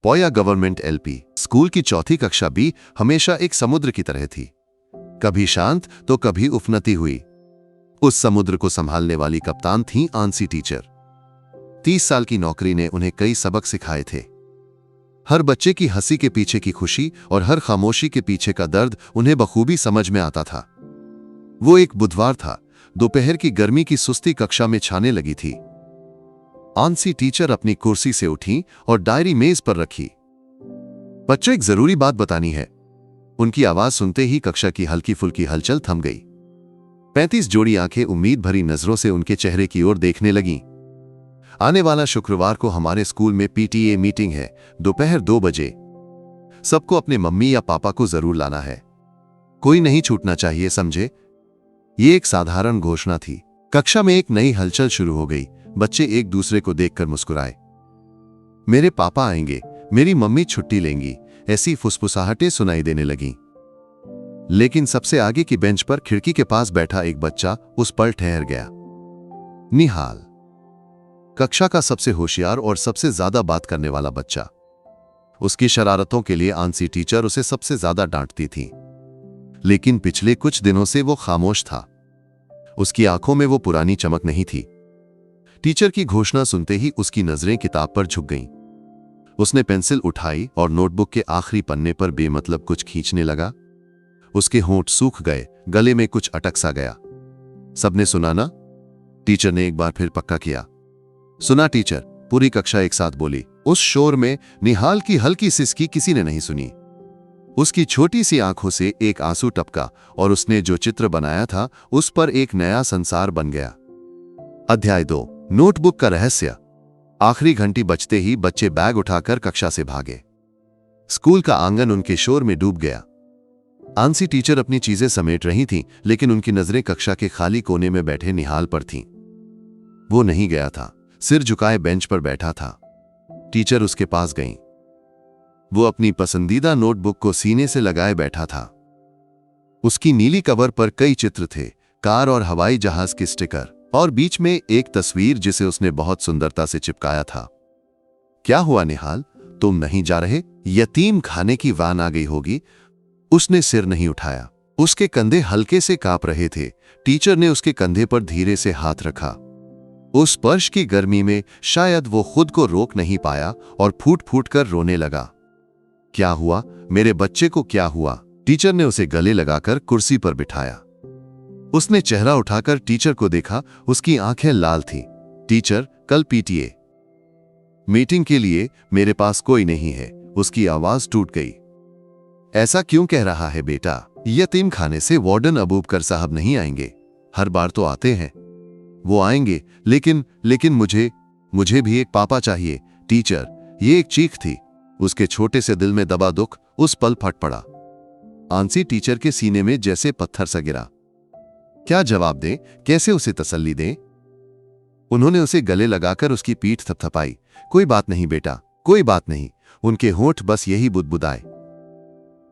पोया government LP school की चौथी कक्षा भी हमेशा एक समुद्र की तरह थी, कभी शांत तो कभी उफनती हुई। उस समुद्र को संभालने वाली कप्तान थी आंसी टीचर। 30 साल की नौकरी ने उन्हें कई सबक सिखाए थे। हर बच्चे की हंसी के पीछे की खुशी और हर खामोशी के पीछे का दर्द उन्हें बखूबी समझ में आता था। वो एक बुधवार था, दोपहर की गर्मी की सुस्ती कक्षा में छाने लगी थी। आंसी टीचर अपनी कुर्सी से उठी और डायरी मेज पर रखी। बच्चों, एक जरूरी बात बतानी है। उनकी आवाज सुनते ही कक्षा की हल्की फुल्की हलचल थम गई। 35 जोड़ी आंखें उम्मीद भरी नजरों से उनके चेहरे की ओर देखने लगीं। आने वाला शुक्रवार को हमारे स्कूल में पीटीए मीटिंग है, दोपहर 2 बजे। सबको अपने मम्मी या पापा को जरूर लाना है। कोई नहीं छूटना चाहिए, समझे? ये एक साधारण घोषणा थी। कक्षा में एक नई हलचल शुरू हो गई। बच्चे एक दूसरे को देखकर मुस्कुराए। मेरे पापा आएंगे, मेरी मम्मी छुट्टी लेंगी, ऐसी फुसफुसाहटें सुनाई देने लगीं। लेकिन सबसे आगे की बेंच पर खिड़की के पास बैठा एक बच्चा उस पर ठहर गया। निहाल, कक्षा का सबसे होशियार और सबसे ज्यादा बात करने वाला बच्चा। उसकी शरारतों के लिए आंसी टीचर उसे सबसे ज्यादा डांटती थी, लेकिन पिछले कुछ दिनों से वो खामोश था। उसकी आंखों में वो पुरानी चमक नहीं थी। टीचर की घोषणा सुनते ही उसकी नजरें किताब पर झुक गईं। उसने पेंसिल उठाई और नोटबुक के आखिरी पन्ने पर बेमतलब कुछ खींचने लगा। उसके होंठ सूख गए, गले में कुछ अटक सा गया। सबने सुना ना? टीचर ने एक बार फिर पक्का किया। सुना टीचर, पूरी कक्षा एक साथ बोली। उस शोर में निहाल की हल्की सिसकी किसी ने नहीं सुनी। उसकी छोटी सी आंखों से एक आंसू टपका और उसने जो चित्र बनाया था उस पर एक नया संसार बन गया। अध्याय 2, नोटबुक का रहस्य। आखिरी घंटी बजते ही बच्चे बैग उठाकर कक्षा से भागे। स्कूल का आंगन उनके शोर में डूब गया। आंसी टीचर अपनी चीजें समेट रही थीं, लेकिन उनकी नजरें कक्षा के खाली कोने में बैठे निहाल पर थीं। वो नहीं गया था, सिर झुकाए बेंच पर बैठा था। टीचर उसके पास गईं। वो अपनी पसंदीदा नोटबुक को सीने से लगाए बैठा था। उसकी नीली कवर पर कई चित्र थे, कार और हवाई जहाज के स्टिकर, और बीच में एक तस्वीर जिसे उसने बहुत सुंदरता से चिपकाया था। क्या हुआ निहाल, तुम नहीं जा रहे? यतीम खाने की वान आ गई होगी। उसने सिर नहीं उठाया। उसके कंधे हल्के से कांप रहे थे। टीचर ने उसके कंधे पर धीरे से हाथ रखा। उस स्पर्श की गर्मी में शायद वो खुद को रोक नहीं पाया और फूट फूट कर रोने लगा। क्या हुआ मेरे बच्चे को, क्या हुआ? टीचर ने उसे गले लगाकर कुर्सी पर बिठाया। उसने चेहरा उठाकर टीचर को देखा। उसकी आंखें लाल थीं। टीचर, कल पीटीए मीटिंग के लिए मेरे पास कोई नहीं है। उसकी आवाज टूट गई। ऐसा क्यों कह रहा है बेटा? यतीम खाने से वार्डन अबूबकर साहब नहीं आएंगे। हर बार तो आते हैं। वो आएंगे, लेकिन मुझे भी एक पापा चाहिए। टीचर, ये एक चीख थी। उसके छोटे से दिल में दबा दुख उस पल फट पड़ा। आंसी टीचर के सीने में जैसे पत्थर सा गिरा। क्या जवाब दें, कैसे उसे तसल्ली दें? उन्होंने उसे गले लगाकर उसकी पीठ थपथपाई। कोई बात नहीं बेटा, कोई बात नहीं। उनके होंठ बस यही बुदबुदाए।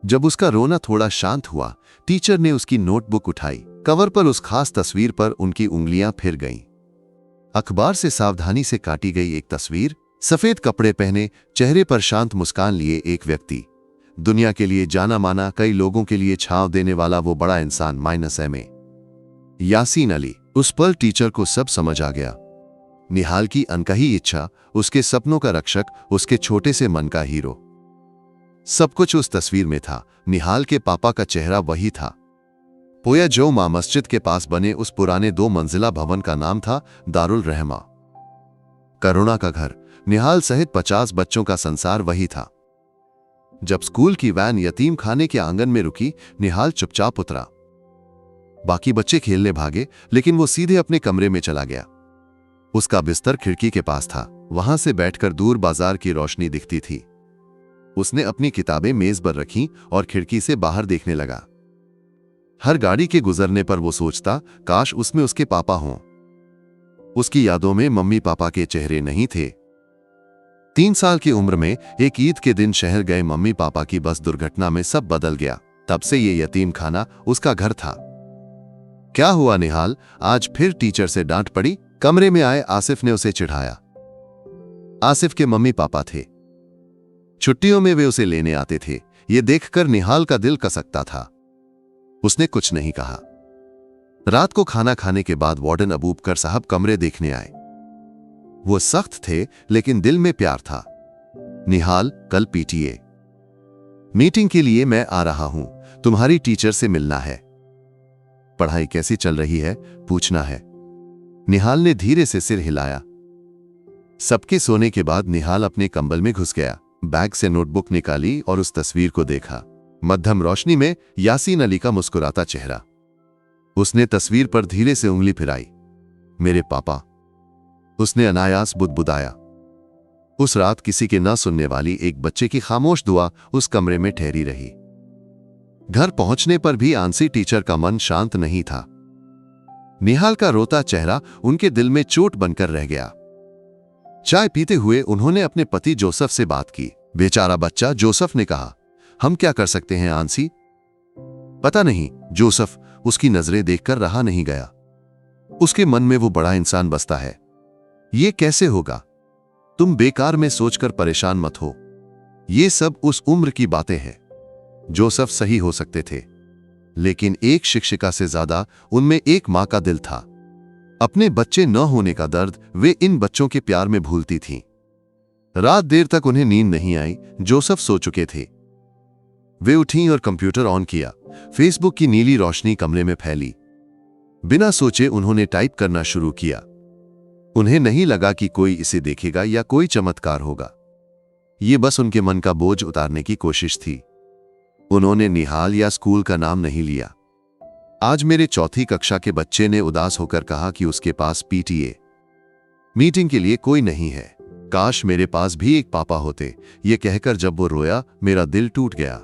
जब उसका रोना थोड़ा शांत हुआ, टीचर ने उसकी नोटबुक उठाई। कवर पर उस खास तस्वीर पर उनकी उंगलियां फिर गईं। अखबार से सावधानी से काटी गई एक तस्वीर। सफेद कपड़े पहने, चेहरे पर शांत मुस्कान लिए एक व्यक्ति। दुनिया के लिए जाना माना, कई लोगों के लिए छांव देने वाला वो बड़ा इंसान -MA यासीन अली। उस पर टीचर को सब समझ आ गया। निहाल की अनकही इच्छा, उसके सपनों का रक्षक, उसके छोटे से मन का हीरो। सब कुछ उस तस्वीर में था। निहाल के पापा का चेहरा वही था। पोया जो मां मस्जिद के पास बने उस पुराने 2 मंजिला भवन का नाम था दारुल रहमा। करुणा का घर। निहाल सहित 50 बच्चों का संसार वही था। जब स्कूल की वैन यतीम खाने के आंगन में रुकी, निहाल चुपचाप उतरा। बाकी बच्चे खेलने भागे, लेकिन वो सीधे अपने कमरे में चला गया। उसका बिस्तर खिड़की के पास था। वहां से बैठकर दूर बाजार की रोशनी दिखती थी। उसने अपनी किताबें मेज पर रखीं और खिड़की से बाहर देखने लगा। हर गाड़ी के गुजरने पर वो सोचता, काश उसमें उसके पापा हों। उसकी यादों में मम्मी पापा के चेहरे नहीं थे। 3 साल की उम्र में एक ईद के दिन शहर गए मम्मी पापा की बस दुर्घटना में सब बदल गया। तब से ये यतीम खाना उसका घर था। क्या हुआ निहाल, आज फिर टीचर से डांट पड़ी? कमरे में आए आसिफ ने उसे चिढ़ाया। आसिफ के मम्मी पापा थे। छुट्टियों में वे उसे लेने आते थे। ये देखकर निहाल का दिल कसकता था। उसने कुछ नहीं कहा। रात को खाना खाने के बाद वार्डन अबूबकर साहब कमरे देखने आए। वो सख्त थे लेकिन दिल में प्यार था। निहाल, कल पीटीए मीटिंग के लिए मैं आ रहा हूं, तुम्हारी टीचर से मिलना है। पढ़ाई कैसी चल रही है पूछना है। निहाल ने धीरे से सिर हिलाया। सबके सोने के बाद निहाल अपने कंबल में घुस गया, बैग से नोटबुक निकाली और उस तस्वीर को देखा। मध्यम रोशनी में यासीन अली का मुस्कुराता चेहरा। उसने तस्वीर पर धीरे से उंगली फिराई। मेरे पापा, उसने अनायास बुदबुदाया। उस रात किसी के न सुनने वाली एक बच्चे की खामोश दुआ उस कमरे में ठहरी रही। घर पहुंचने पर भी आंसी टीचर का मन शांत नहीं था। निहाल का रोता चेहरा उनके दिल में चोट बनकर रह गया। चाय पीते हुए उन्होंने अपने पति जोसेफ से बात की। बेचारा बच्चा, जोसेफ ने कहा। हम क्या कर सकते हैं आंसी? पता नहीं, जोसेफ, उसकी नजरें देखकर रहा नहीं गया। उसके मन में वो बड़ा इंसान बसता है। ये कैसे होगा? तुम बेकार में सोचकर परेशान मत हो। ये सब उस उम्र की बातें हैं। जोसेफ सही हो सकते थे, लेकिन एक शिक्षिका से ज्यादा उनमें एक मां का दिल था। अपने बच्चे न होने का दर्द वे इन बच्चों के प्यार में भूलती थीं। रात देर तक उन्हें नींद नहीं आई। जोसेफ सो चुके थे। वे उठीं और कंप्यूटर ऑन किया। फेसबुक की नीली रोशनी कमरे में फैली। बिना सोचे उन्होंने टाइप करना शुरू किया। उन्हें नहीं लगा कि कोई इसे देखेगा या कोई चमत्कार होगा। ये बस उनके मन का बोझ उतारने की कोशिश थी। उन्होंने निहाल या स्कूल का नाम नहीं लिया। आज मेरे चौथी कक्षा के बच्चे ने उदास होकर कहा कि उसके पास पीटीए मीटिंग के लिए कोई नहीं है। काश मेरे पास भी एक पापा होते। ये कहकर जब वो रोया, मेरा दिल टूट गया।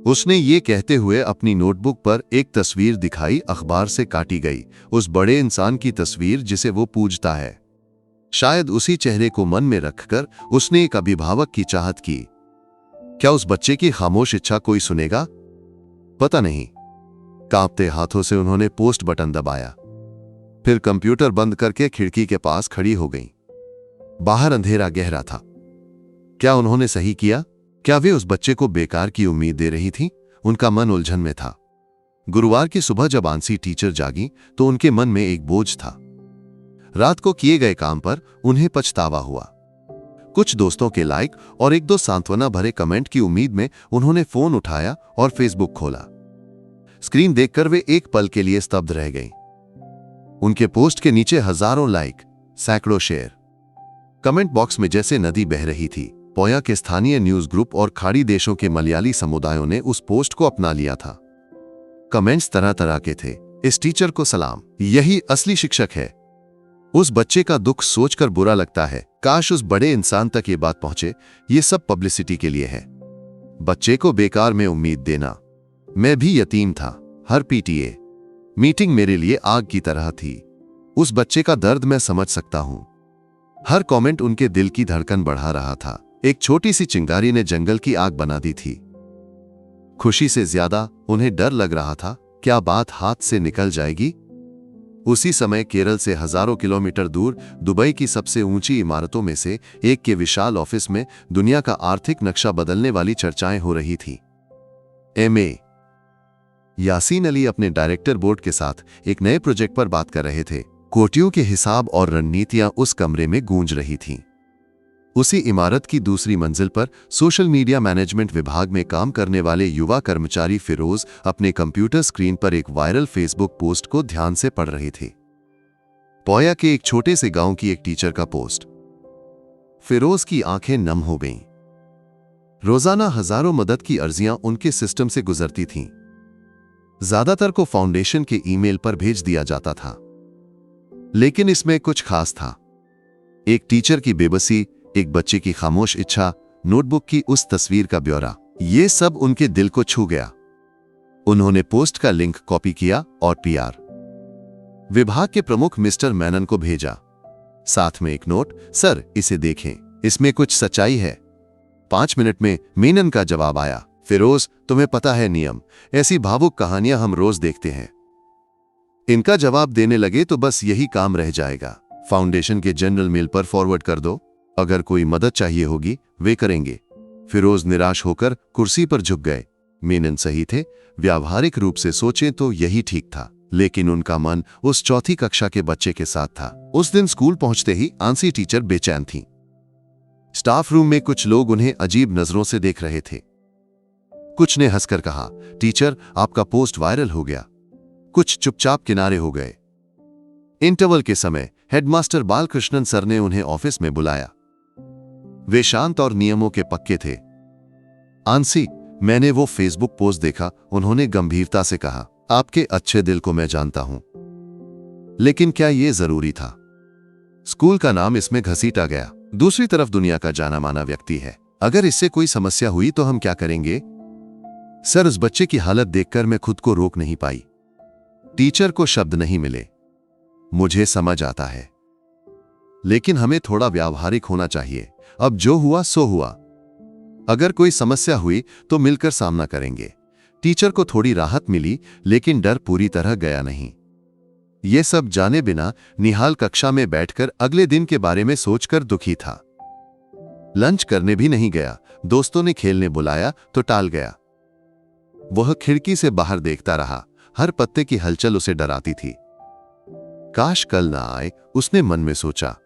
उसने ये कहते हुए अपनी नोटबुक पर एक तस्वीर दिखाई, अखबार से काटी गई, उस बड़े इंसान की तस्वीर जिसे वो पूजता है। शायद उसी चेहरे को मन में रखकर उसने एक अभिभावक की चाहत की। क्या उस बच्चे की खामोश इच्छा कोई सुनेगा? पता नहीं। कांपते हाथों से उन्होंने पोस्ट बटन दबाया, फिर कंप्यूटर बंद करके खिड़की के पास खड़ी हो गईं। बाहर अंधेरा गहरा था। क्या उन्होंने सही किया? क्या वे उस बच्चे को बेकार की उम्मीद दे रही थीं? उनका मन उलझन में था। गुरुवार की सुबह जब आंसी टीचर जागी तो उनके मन में एक बोझ था। रात को किए गए काम पर उन्हें पछतावा हुआ। कुछ दोस्तों के लाइक और एक दो सांत्वना भरे कमेंट की उम्मीद में उन्होंने फोन उठाया और फेसबुक खोला। स्क्रीन देखकर वे एक पल के लिए स्तब्ध रह गईं। उनके पोस्ट के नीचे हजारों लाइक, सैकड़ों शेयर। कमेंट बॉक्स में जैसे नदी बह रही थी। पोया के स्थानीय न्यूज ग्रुप और खाड़ी देशों के मलयाली समुदायों ने उस पोस्ट को अपना लिया था। कमेंट्स तरह तरह के थे। इस टीचर को सलाम, यही असली शिक्षक है। उस बच्चे का दुख सोचकर बुरा लगता है। काश उस बड़े इंसान तक ये बात पहुंचे। ये सब पब्लिसिटी के लिए है। बच्चे को बेकार में उम्मीद देना। मैं भी यतीम था। हर पीटीए मीटिंग मेरे लिए आग की तरह थी। उस बच्चे का दर्द मैं समझ सकता हूं। हर कमेंट उनके दिल की धड़कन बढ़ा रहा था। एक छोटी सी चिंगारी ने जंगल की आग बना दी थी। खुशी से ज्यादा उन्हें डर लग रहा था, क्या बात हाथ से निकल जाएगी। उसी समय केरल से हजारों किलोमीटर दूर दुबई की सबसे ऊंची इमारतों में से एक के विशाल ऑफिस में दुनिया का आर्थिक नक्शा बदलने वाली चर्चाएं हो रही थी। एमए यासीन अली अपने डायरेक्टर बोर्ड के साथ एक नए प्रोजेक्ट पर बात कर रहे थे। कोटियों के हिसाब और रणनीतियां उस कमरे में गूंज रही थीं। उसी इमारत की दूसरी मंजिल पर सोशल मीडिया मैनेजमेंट विभाग में काम करने वाले युवा कर्मचारी फिरोज अपने कंप्यूटर स्क्रीन पर एक वायरल फेसबुक पोस्ट को ध्यान से पढ़ रहे थे। पोया के एक छोटे से गांव की एक टीचर का पोस्ट। फिरोज की आंखें नम हो गईं। रोजाना हजारों मदद की अर्जियां उनके सिस्टम से गुजरती थीं। ज्यादातर को फाउंडेशन के ईमेल पर भेज दिया जाता था, लेकिन इसमें कुछ खास था। एक टीचर की बेबसी, एक बच्चे की खामोश इच्छा, नोटबुक की उस तस्वीर का ब्यौरा, ये सब उनके दिल को छू गया। उन्होंने पोस्ट का लिंक कॉपी किया और पीआर विभाग के प्रमुख मिस्टर मेनन को भेजा। साथ में एक नोट, सर इसे देखें, इसमें कुछ सच्चाई है। 5 मिनट में मेनन का जवाब आया, फिरोज तुम्हें पता है नियम, ऐसी भावुक कहानियां हम रोज देखते हैं। इनका जवाब देने लगे तो बस यही काम रह जाएगा। फाउंडेशन के जनरल मेल पर फॉरवर्ड कर दो। अगर कोई मदद चाहिए होगी वे करेंगे। फिरोज निराश होकर कुर्सी पर झुक गए। मेनन सही थे, व्यावहारिक रूप से सोचें तो यही ठीक था, लेकिन उनका मन उस चौथी कक्षा के बच्चे के साथ था। उस दिन स्कूल पहुंचते ही आंसी टीचर बेचैन थीं। स्टाफ रूम में कुछ लोग उन्हें अजीब नजरों से देख रहे थे। कुछ ने हंसकर कहा, टीचर आपका पोस्ट वायरल हो गया। कुछ चुपचाप किनारे हो गए। इंटरवल के समय हेडमास्टर बालकृष्णन सर ने उन्हें ऑफिस में बुलाया। वे शांत और नियमों के पक्के थे। आंसी, मैंने वो फेसबुक पोस्ट देखा, उन्होंने गंभीरता से कहा। आपके अच्छे दिल को मैं जानता हूं, लेकिन क्या यह जरूरी था? स्कूल का नाम इसमें घसीटा गया। दूसरी तरफ दुनिया का जाना माना व्यक्ति है। अगर इससे कोई समस्या हुई तो हम क्या करेंगे? सर, उस बच्चे की हालत देखकर मैं खुद को रोक नहीं पाई। टीचर को शब्द नहीं मिले। मुझे समझ आता है, लेकिन हमें थोड़ा व्यावहारिक होना चाहिए। अब जो हुआ सो हुआ। अगर कोई समस्या हुई तो मिलकर सामना करेंगे। टीचर को थोड़ी राहत मिली, लेकिन डर पूरी तरह गया नहीं। ये सब जाने बिना निहाल कक्षा में बैठकर अगले दिन के बारे में सोचकर दुखी था। लंच करने भी नहीं गया। दोस्तों ने खेलने बुलाया तो टाल गया। वह खिड़की से बाहर देखता रहा। हर पत्ते की हलचल उसे डराती थी। काश कल ना आए, उसने मन में सोचा।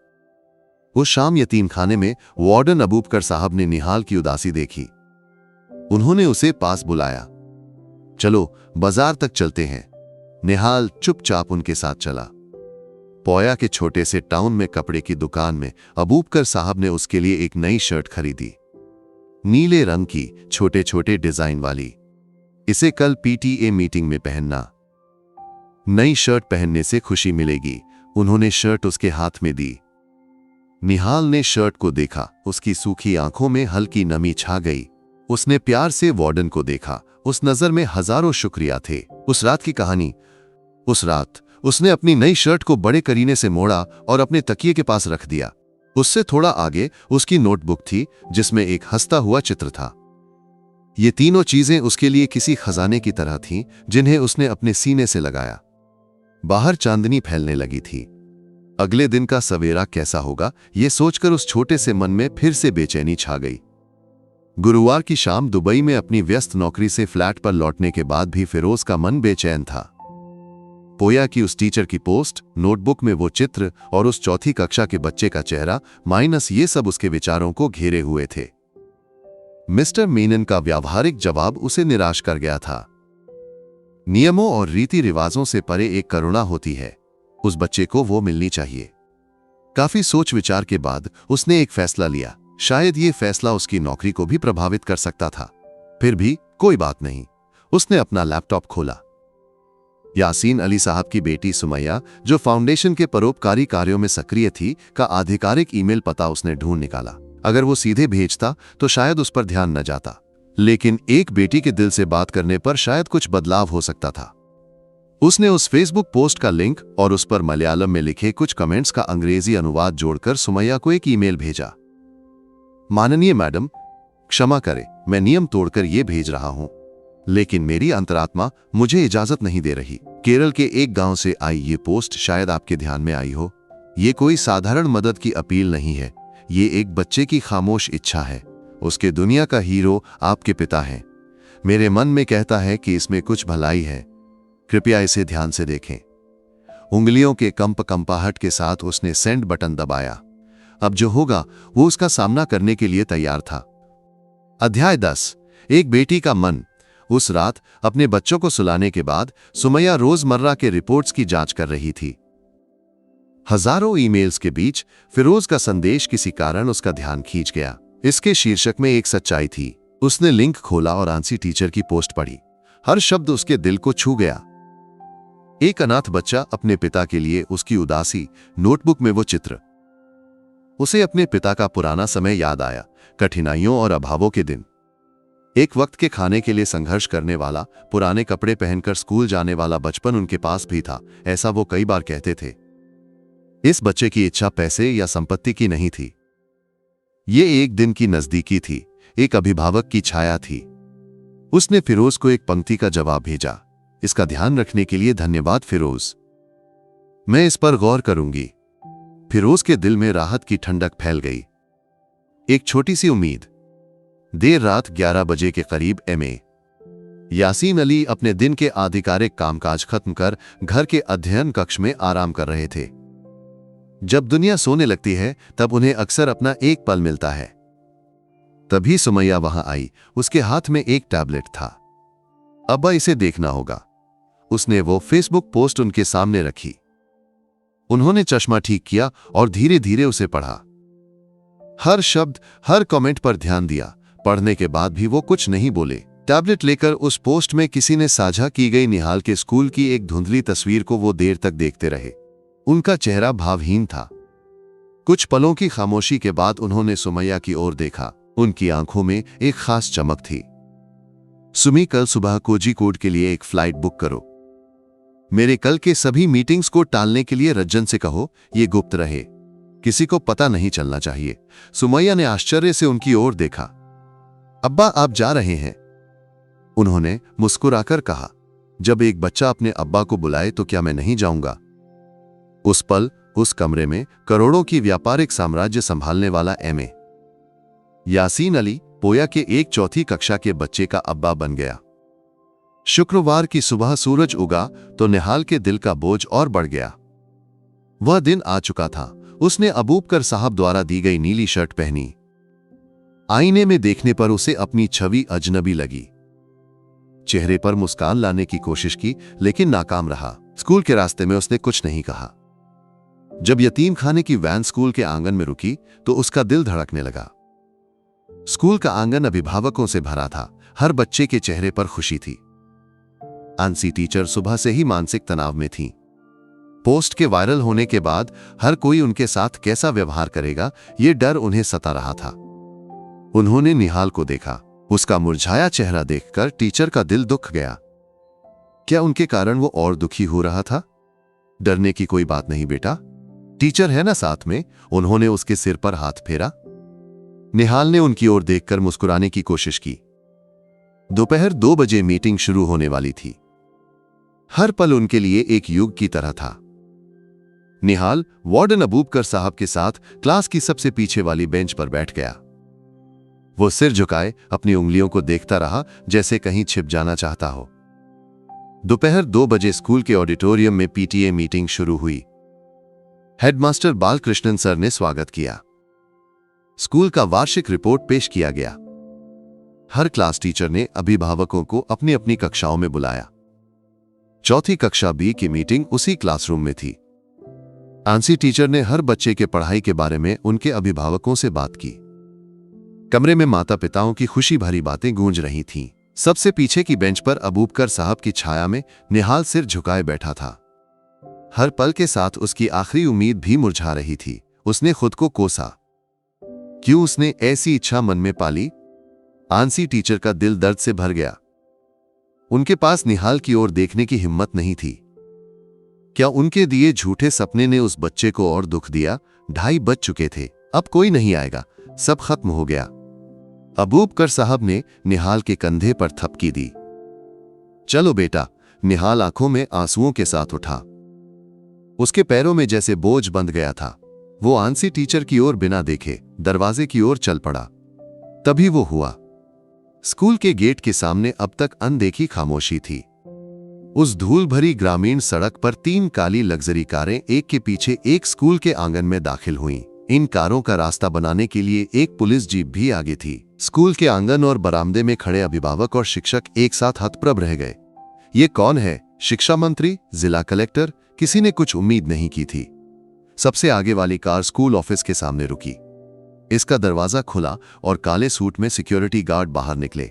उस शाम यतीम खाने में वार्डन अबूबकर साहब ने निहाल की उदासी देखी। उन्होंने उसे पास बुलाया। चलो बाजार तक चलते हैं। निहाल चुपचाप उनके साथ चला। पोया के छोटे से टाउन में कपड़े की दुकान में अबूबकर साहब ने उसके लिए एक नई शर्ट खरीदी, नीले रंग की, छोटे छोटे डिजाइन वाली। इसे कल पीटीए मीटिंग में पहनना। नई शर्ट पहनने से खुशी मिलेगी। उन्होंने शर्ट उसके हाथ में दी। निहाल ने शर्ट को देखा। उसकी सूखी आंखों में हल्की नमी छा गई। उसने प्यार से वार्डन को देखा। उस नजर में हजारों शुक्रिया थे। उस रात की कहानी। उस रात उसने अपनी नई शर्ट को बड़े करीने से मोड़ा और अपने तकिए के पास रख दिया। उससे थोड़ा आगे उसकी नोटबुक थी, जिसमें एक हंसता हुआ चित्र था। ये तीनों चीजें उसके लिए किसी खजाने की तरह थीं, जिन्हें उसने अपने सीने से लगाया। बाहर चांदनी फैलने लगी थी। अगले दिन का सवेरा कैसा होगा, यह सोचकर उस छोटे से मन में फिर से बेचैनी छा गई। गुरुवार की शाम दुबई में अपनी व्यस्त नौकरी से फ्लैट पर लौटने के बाद भी फिरोज का मन बेचैन था। पोया की उस टीचर की पोस्ट, नोटबुक में वो चित्र और उस चौथी कक्षा के बच्चे का चेहरा माइनस ये सब उसके विचारों को घेरे हुए थे। मिस्टर मेनन का व्यावहारिक जवाब उसे निराश कर गया था। नियमों और रीति रिवाजों से परे एक करुणा होती है। उस बच्चे को वो मिलनी चाहिए। काफी सोच विचार के बाद उसने एक फैसला लिया। शायद ये फैसला उसकी नौकरी को भी प्रभावित कर सकता था। फिर भी कोई बात नहीं। उसने अपना लैपटॉप खोला। यासीन अली साहब की बेटी सुमैया, जो फाउंडेशन के परोपकारी कार्यों में सक्रिय थी, का आधिकारिक ईमेल पता उसने ढूंढ निकाला। अगर वो सीधे भेजता तो शायद उस पर ध्यान न जाता, लेकिन एक बेटी के दिल से बात करने पर शायद कुछ बदलाव हो सकता था। उसने उस फेसबुक पोस्ट का लिंक और उस पर मलयालम में लिखे कुछ कमेंट्स का अंग्रेजी अनुवाद जोड़कर सुमैया को एक ईमेल भेजा। माननीय मैडम, क्षमा करें, मैं नियम तोड़कर यह भेज रहा हूं, लेकिन मेरी अंतरात्मा मुझे इजाजत नहीं दे रही। केरल के एक गांव से आई ये पोस्ट शायद आपके ध्यान में आई हो। ये कोई साधारण मदद की अपील नहीं है। ये एक बच्चे की खामोश इच्छा है। उसके दुनिया का हीरो आपके पिता हैं। मेरे मन में कहता है कि इसमें कुछ भलाई है। कृपया इसे ध्यान से देखें। उंगलियों के कंपाहट के साथ उसने सेंड बटन दबाया। अब जो होगा वो उसका सामना करने के लिए तैयार था। अध्याय 10। एक बेटी का मन। उस रात अपने बच्चों को सुलाने के बाद सुमैया रोजमर्रा के रिपोर्ट्स की जांच कर रही थी। हजारों ईमेल्स के बीच फिरोज का संदेश किसी कारण उसका ध्यान खींच गया। इसके शीर्षक में एक सच्चाई थी। उसने लिंक खोला और आंसी टीचर की पोस्ट पढ़ी। हर शब्द उसके दिल को छू गया। एक अनाथ बच्चा, अपने पिता के लिए उसकी उदासी, नोटबुक में वो चित्र। उसे अपने पिता का पुराना समय याद आया, कठिनाइयों और अभावों के दिन। एक वक्त के खाने के लिए संघर्ष करने वाला, पुराने कपड़े पहनकर स्कूल जाने वाला बचपन उनके पास भी था, ऐसा वो कई बार कहते थे। इस बच्चे की इच्छा पैसे या संपत्ति की नहीं थी। ये एक दिन की नजदीकी थी, एक अभिभावक की छाया थी। उसने फिरोज को एक पंक्ति का जवाब भेजा। इसका ध्यान रखने के लिए धन्यवाद फिरोज। मैं इस पर गौर करूंगी। फिरोज के दिल में राहत की ठंडक फैल गई। एक छोटी सी उम्मीद। देर रात 11 बजे के करीब एमए यासीन अली अपने दिन के आधिकारिक कामकाज खत्म कर घर के अध्ययन कक्ष में आराम कर रहे थे। जब दुनिया सोने लगती है तब उन्हें अक्सर अपना एक पल मिलता है। तभी सुमैया वहां आई। उसके हाथ में एक टैबलेट था। अब्बा, इसे देखना होगा। उसने वो फेसबुक पोस्ट उनके सामने रखी। उन्होंने चश्मा ठीक किया और धीरे धीरे उसे पढ़ा। हर शब्द, हर कमेंट पर ध्यान दिया। पढ़ने के बाद भी वो कुछ नहीं बोले। टैबलेट लेकर उस पोस्ट में किसी ने साझा की गई निहाल के स्कूल की एक धुंधली तस्वीर को वो देर तक देखते रहे। उनका चेहरा भावहीन था। कुछ पलों की खामोशी के बाद उन्होंने सुमैया की ओर देखा। उनकी आंखों में एक खास चमक थी। सुमी, कल सुबह कोझिकोड के लिए एक फ्लाइट बुक करो। मेरे कल के सभी मीटिंग्स को टालने के लिए रज्जन से कहो ये गुप्त रहे, किसी को पता नहीं चलना चाहिए। सुमैया ने आश्चर्य से उनकी ओर देखा। अब्बा, आप जा रहे हैं? उन्होंने मुस्कुराकर कहा। जब एक बच्चा अपने अब्बा को बुलाए तो क्या मैं नहीं जाऊंगा? उस पल, उस कमरे में करोड़ों की व्यापारिक साम्राज्य संभालने वाला एमए यासीन अली पोया के एक चौथी कक्षा के बच्चे का अब्बा बन गया। शुक्रवार की सुबह सूरज उगा तो निहाल के दिल का बोझ और बढ़ गया। वह दिन आ चुका था। उसने अबूबकर साहब द्वारा दी गई नीली शर्ट पहनी। आईने में देखने पर उसे अपनी छवि अजनबी लगी। चेहरे पर मुस्कान लाने की कोशिश की लेकिन नाकाम रहा। स्कूल के रास्ते में उसने कुछ नहीं कहा। जब यतीम खाने की वैन स्कूल के आंगन में रुकी तो उसका दिल धड़कने लगा। स्कूल का आंगन अभिभावकों से भरा था। हर बच्चे के चेहरे पर खुशी थी। आंसी टीचर सुबह से ही मानसिक तनाव में थी। पोस्ट के वायरल होने के बाद हर कोई उनके साथ कैसा व्यवहार करेगा, ये डर उन्हें सता रहा था। उन्होंने निहाल को देखा। उसका मुरझाया चेहरा देखकर टीचर का दिल दुख गया। क्या उनके कारण वो और दुखी हो रहा था? डरने की कोई बात नहीं बेटा, टीचर है ना साथ में। उन्होंने उसके सिर पर हाथ फेरा। निहाल ने उनकी ओर देखकर मुस्कुराने की कोशिश की। दोपहर 2 बजे मीटिंग शुरू होने वाली थी। हर पल उनके लिए एक युग की तरह था। निहाल वार्डन अबूबकर साहब के साथ क्लास की सबसे पीछे वाली बेंच पर बैठ गया। वो सिर झुकाए अपनी उंगलियों को देखता रहा, जैसे कहीं छिप जाना चाहता हो। दोपहर 2 बजे स्कूल के ऑडिटोरियम में पीटीए मीटिंग शुरू हुई। हेडमास्टर बालकृष्णन सर ने स्वागत किया। स्कूल का वार्षिक रिपोर्ट पेश किया गया। हर क्लास टीचर ने अभिभावकों को अपनी अपनी कक्षाओं में बुलाया। चौथी कक्षा बी की मीटिंग उसी क्लासरूम में थी। आंसी टीचर ने हर बच्चे के पढ़ाई के बारे में उनके अभिभावकों से बात की। कमरे में माता पिताओं की खुशी भरी बातें गूंज रही थीं। सबसे पीछे की बेंच पर अबूबकर साहब की छाया में निहाल सिर झुकाए बैठा था। हर पल के साथ उसकी आखिरी उम्मीद भी मुरझा रही थी। उसने खुद को कोसा। क्यों उसने ऐसी इच्छा मन में पाली? आंसी टीचर का दिल दर्द से भर गया। उनके पास निहाल की ओर देखने की हिम्मत नहीं थी। क्या उनके दिए झूठे सपने ने उस बच्चे को और दुख दिया? 2:30 बज चुके थे। अब कोई नहीं आएगा, सब खत्म हो गया। अबूबकर साहब ने निहाल के कंधे पर थपकी दी। चलो बेटा। निहाल आंखों में आंसुओं के साथ उठा। उसके पैरों में जैसे बोझ बंध गया था। वो आंसी टीचर की ओर बिना देखे दरवाजे की ओर चल पड़ा। तभी वो हुआ। स्कूल के गेट के सामने अब तक अनदेखी खामोशी थी। उस धूल भरी ग्रामीण सड़क पर 3 काली लग्जरी कारें एक के पीछे एक स्कूल के आंगन में दाखिल हुईं। इन कारों का रास्ता बनाने के लिए एक पुलिस जीप भी आगे थी। स्कूल के आंगन और बरामदे में खड़े अभिभावक और शिक्षक एक साथ हतप्रभ रह गए। ये कौन है? शिक्षा मंत्री? जिला कलेक्टर? किसी ने कुछ उम्मीद नहीं की थी। सबसे आगे वाली कार स्कूल ऑफिस के सामने रुकी। इसका दरवाजा खुला और काले सूट में सिक्योरिटी गार्ड बाहर निकले।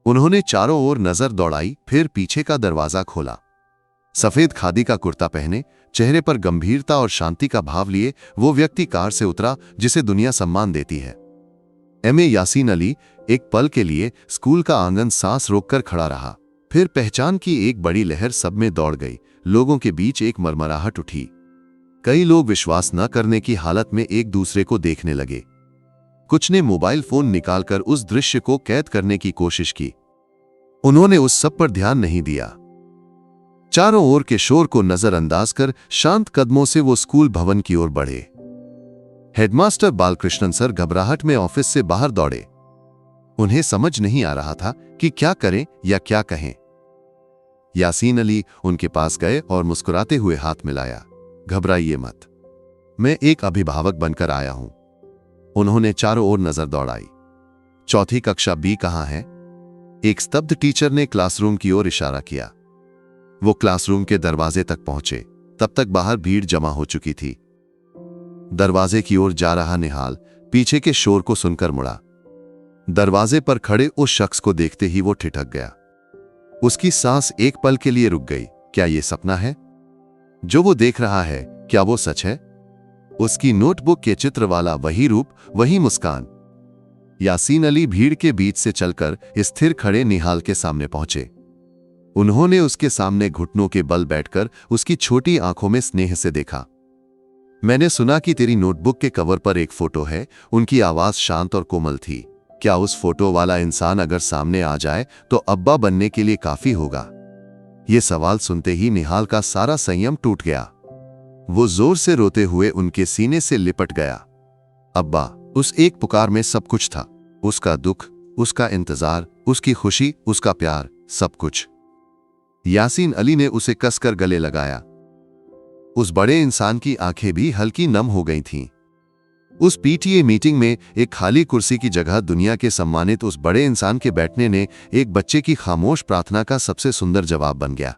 उन्होंने चारों ओर नजर दौड़ाई, फिर पीछे का दरवाजा खोला। सफेद खादी का कुर्ता पहने, चेहरे पर गंभीरता और शांति का भाव लिए वो व्यक्ति कार से उतरा जिसे दुनिया सम्मान देती है। एमए यासीन अली। एक पल के लिए स्कूल का आंगन सांस रोककर खड़ा रहा। फिर पहचान की एक बड़ी लहर सब में दौड़ गई। लोगों के बीच एक मरमराहट उठी। कई लोग विश्वास न करने की हालत में एक दूसरे को देखने लगे। कुछ ने मोबाइल फोन निकालकर उस दृश्य को कैद करने की कोशिश की। उन्होंने उस सब पर ध्यान नहीं दिया। चारों ओर के शोर को नजरअंदाज कर शांत कदमों से वो स्कूल भवन की ओर बढ़े। हेडमास्टर बालकृष्णन सर घबराहट में ऑफिस से बाहर दौड़े। उन्हें समझ नहीं आ रहा था कि क्या करें या क्या कहें। यासीन अली उनके पास गए और मुस्कुराते हुए हाथ मिलाया। घबराइए मत, मैं एक अभिभावक बनकर आया हूं। उन्होंने चारों ओर नजर दौड़ाई। चौथी कक्षा बी कहां है? एक स्तब्ध टीचर ने क्लासरूम की ओर इशारा किया। वो क्लासरूम के दरवाजे तक पहुंचे, तब तक बाहर भीड़ जमा हो चुकी थी। दरवाजे की ओर जा रहा निहाल पीछे के शोर को सुनकर मुड़ा। दरवाजे पर खड़े उस शख्स को देखते ही वो ठिठक गया। उसकी सांस एक पल के लिए रुक गई। क्या ये सपना है? जो वो देख रहा है, क्या वो सच है? उसकी नोटबुक के चित्र वाला वही रूप, वही मुस्कान। यासीन अली भीड़ के बीच से चलकर स्थिर खड़े निहाल के सामने पहुंचे। उन्होंने उसके सामने घुटनों के बल बैठकर उसकी छोटी आंखों में स्नेह से देखा। मैंने सुना कि तेरी नोटबुक के कवर पर एक फोटो है। उनकी आवाज शांत और कोमल थी। क्या उस फोटो वाला इंसान अगर सामने आ जाए तो अब्बा बनने के लिए काफी होगा? यह सवाल सुनते ही निहाल का सारा संयम टूट गया। वो जोर से रोते हुए उनके सीने से लिपट गया। अब्बा, उस एक पुकार में सब कुछ था। उसका दुख, उसका इंतजार, उसकी खुशी, उसका प्यार, सब कुछ। यासीन अली ने उसे कसकर गले लगाया। उस बड़े इंसान की आंखें भी हल्की नम हो गई थीं। उस पीटीए मीटिंग में एक खाली कुर्सी की जगह दुनिया के सम्मानित उस बड़े इंसान के बैठने ने एक बच्चे की खामोश प्रार्थना का सबसे सुंदर जवाब बन गया।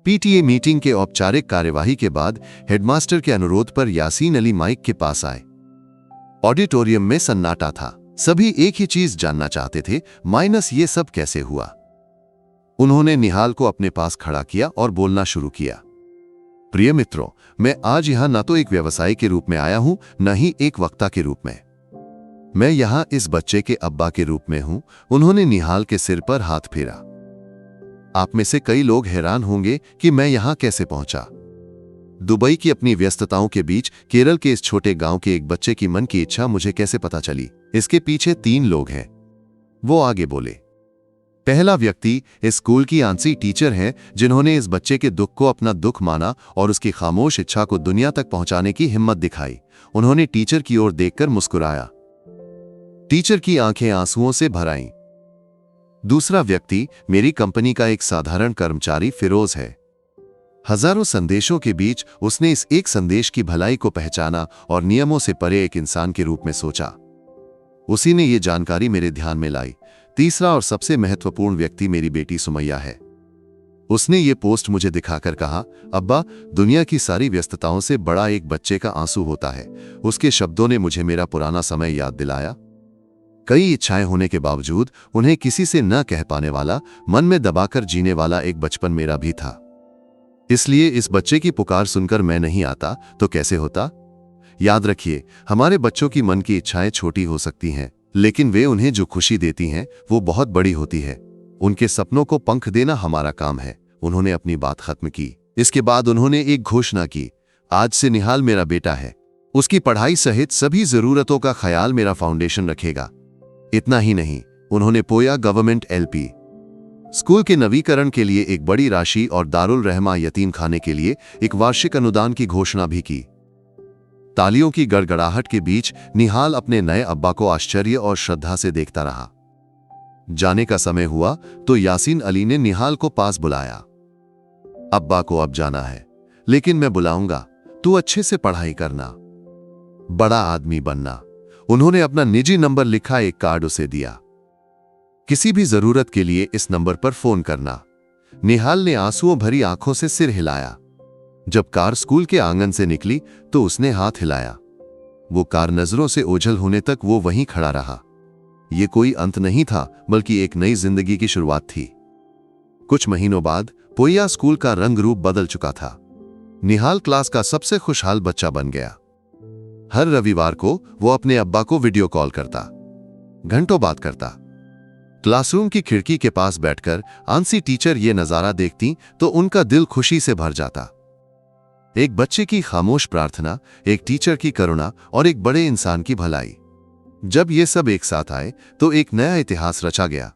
पीटीए मीटिंग के औपचारिक कार्यवाही के बाद हेडमास्टर के अनुरोध पर यासीन अली माइक के पास आए। ऑडिटोरियम में सन्नाटा था। सभी एक ही चीज जानना चाहते थे, माइनस ये सब कैसे हुआ। उन्होंने निहाल को अपने पास खड़ा किया और बोलना शुरू किया। प्रिय मित्रों, मैं आज यहां न तो एक व्यवसायी के रूप में आया हूं, न ही एक वक्ता के रूप में। मैं यहां इस बच्चे के अब्बा के रूप में हूं। उन्होंने निहाल के सिर पर हाथ फेरा। आप में से कई लोग हैरान होंगे कि मैं यहां कैसे पहुंचा। दुबई की अपनी व्यस्तताओं के बीच केरल के इस छोटे गांव के एक बच्चे की मन की इच्छा मुझे कैसे पता चली? इसके पीछे 3 लोग हैं। वो आगे बोले। पहला व्यक्ति इस स्कूल की आंसी टीचर है, जिन्होंने इस बच्चे के दुख को अपना दुख माना और उसकी खामोश इच्छा को दुनिया तक पहुंचाने की हिम्मत दिखाई। उन्होंने टीचर की ओर देखकर मुस्कुराया। टीचर की आंखें आंसुओं से भर आईं। दूसरा व्यक्ति मेरी कंपनी का एक साधारण कर्मचारी फिरोज है। हजारों संदेशों के बीच उसने इस एक संदेश की भलाई को पहचाना और नियमों से परे एक इंसान के रूप में सोचा। उसी ने ये जानकारी मेरे ध्यान में लाई। तीसरा और सबसे महत्वपूर्ण व्यक्ति मेरी बेटी सुमैया है। उसने ये पोस्ट मुझे दिखाकर कहा, अब्बा, दुनिया की सारी व्यस्तताओं से बड़ा एक बच्चे का आंसू होता है। उसके शब्दों ने मुझे मेरा पुराना समय याद दिलाया। कई इच्छाएं होने के बावजूद उन्हें किसी से न कह पाने वाला, मन में दबाकर जीने वाला एक बचपन मेरा भी था। इसलिए इस बच्चे की पुकार सुनकर मैं नहीं आता तो कैसे होता? याद रखिए, हमारे बच्चों की मन की इच्छाएं छोटी हो सकती हैं, लेकिन वे उन्हें जो खुशी देती हैं वो बहुत बड़ी होती है। उनके सपनों को पंख देना हमारा काम है। उन्होंने अपनी बात खत्म की। इसके बाद उन्होंने एक घोषणा की, आज से निहाल मेरा बेटा है। उसकी पढ़ाई सहित सभी जरूरतों का ख्याल मेरा फाउंडेशन रखेगा। इतना ही नहीं, उन्होंने पोया गवर्नमेंट एलपी स्कूल के नवीकरण के लिए एक बड़ी राशि और दारुल रहमा यतीम खाने के लिए एक वार्षिक अनुदान की घोषणा भी की। तालियों की गड़गड़ाहट के बीच निहाल अपने नए अब्बा को आश्चर्य और श्रद्धा से देखता रहा। जाने का समय हुआ तो यासीन अली ने निहाल को पास बुलाया। अब्बा को अब जाना है, लेकिन मैं बुलाऊंगा। तू अच्छे से पढ़ाई करना, बड़ा आदमी बनना। उन्होंने अपना निजी नंबर लिखा एक कार्ड उसे दिया। किसी भी जरूरत के लिए इस नंबर पर फोन करना। निहाल ने आंसुओं भरी आंखों से सिर हिलाया। जब कार स्कूल के आंगन से निकली तो उसने हाथ हिलाया। वो कार नजरों से ओझल होने तक वो वहीं खड़ा रहा। ये कोई अंत नहीं था, बल्कि एक नई जिंदगी की शुरुआत थी। कुछ महीनों बाद पोया स्कूल का रंग रूप बदल चुका था। निहाल क्लास का सबसे खुशहाल बच्चा बन गया। हर रविवार को वो अपने अब्बा को वीडियो कॉल करता, घंटों बात करता। क्लासरूम की खिड़की के पास बैठकर आंसी टीचर ये नजारा देखती तो उनका दिल खुशी से भर जाता। एक बच्चे की खामोश प्रार्थना, एक टीचर की करुणा और एक बड़े इंसान की भलाई। जब ये सब एक साथ आए तो एक नया इतिहास रचा गया।